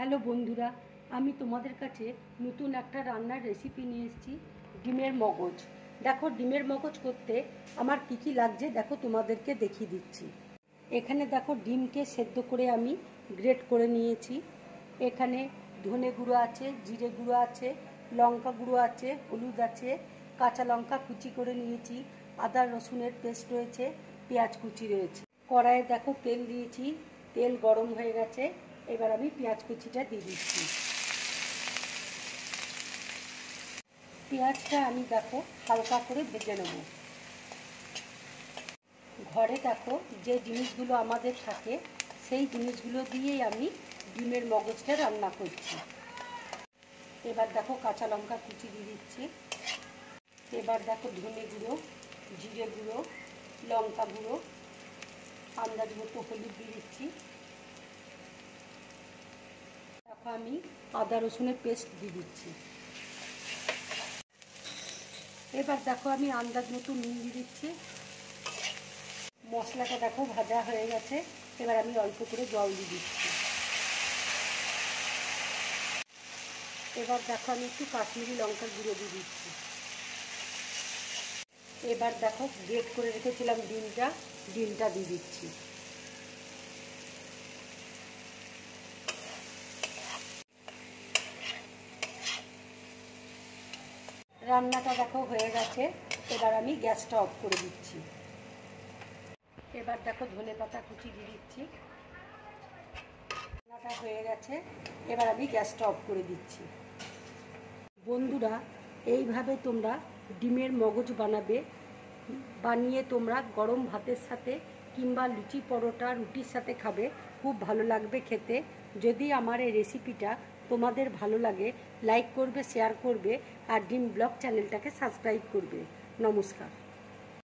Hello বন্ধুরা, আমি তোমাদের কাছে নতুন একটা রান্নার রেসিপি নিয়ে এসেছি। ডিমের মগজ। দেখো ডিমের মগজ করতে আমার কি কি লাগছে দেখো, তোমাদেরকে দেখিয়ে দিচ্ছি। এখানে দেখো ডিমকে সেদ্ধ করে আমি গ্রেট করে নিয়েছি। এখানে ধনে গুঁড়ো আছে, জিরে গুঁড়ো আছে, লঙ্কা গুঁড়ো আছে, হলুদ আছে, কাঁচা লঙ্কা কুচি করে নিয়েছি, আদা রসুনের পেস্ট রয়েছে, পেঁয়াজ কুচি রয়েছে। কড়াইয়ে দেখো তেল দিয়েছি, তেল গরম হয়ে গেছে। এবার আমি পেঁয়াজ কুচিটা দিয়ে দিচ্ছি। পেঁয়াজটা আমি দেখো হালকা করে ভেজে নেব। ঘরে দেখো যে জিনিসগুলো আমাদের থাকে সেই জিনিসগুলো দিয়েই আমি ডিমের মগজটা রান্না করছি। এবার দেখো কাঁচা লঙ্কা কুচি দিয়ে দিচ্ছি। এবার দেখো ধনে গুঁড়ো, জিরে গুঁড়ো, লঙ্কা গুঁড়ো, আন্দাজ মতো হলুদ দিয়ে দিচ্ছি। দেখো আমি আদা রসুনের পেস্ট দিয়ে দিচ্ছি। এবার দেখো আমি আন্দাজ মতো নুন দিয়ে দিচ্ছি। মশলাটা দেখো ভাজা হয়ে গেছে। এবার আমি অল্প করে জল দিয়ে দিচ্ছি। এবার দেখো আমি একটু কাশ্মীরি লঙ্কার গুঁড়ো দিয়ে দিচ্ছি। এবার দেখো গ্রেট করে রেখেছিলাম ডিমটা দিয়ে দিচ্ছি। রান্নাটা দেখো হয়ে গেছে। এবার আমি গ্যাসটা অফ করে দিচ্ছি। এবার দেখো ধনে পাতা কুচি দিয়ে দিচ্ছি। রান্নাটা হয়ে গেছে। এবার আমি গ্যাসটা অফ করে দিচ্ছি। বন্ধুরা, এইভাবে তোমরা ডিমের মগজ বানিয়ে তোমরা গরম ভাতের সাথে কিংবা লুচি পরোটা রুটির সাথে খাবে, খুব ভালো লাগবে খেতে। যদি আমার এই রেসিপিটা তোমাদের ভালো লাগে, লাইক করবে, শেয়ার করবে আর ডিম ব্লগ চ্যানেলটাকে সাবস্ক্রাইব করবে। নমস্কার।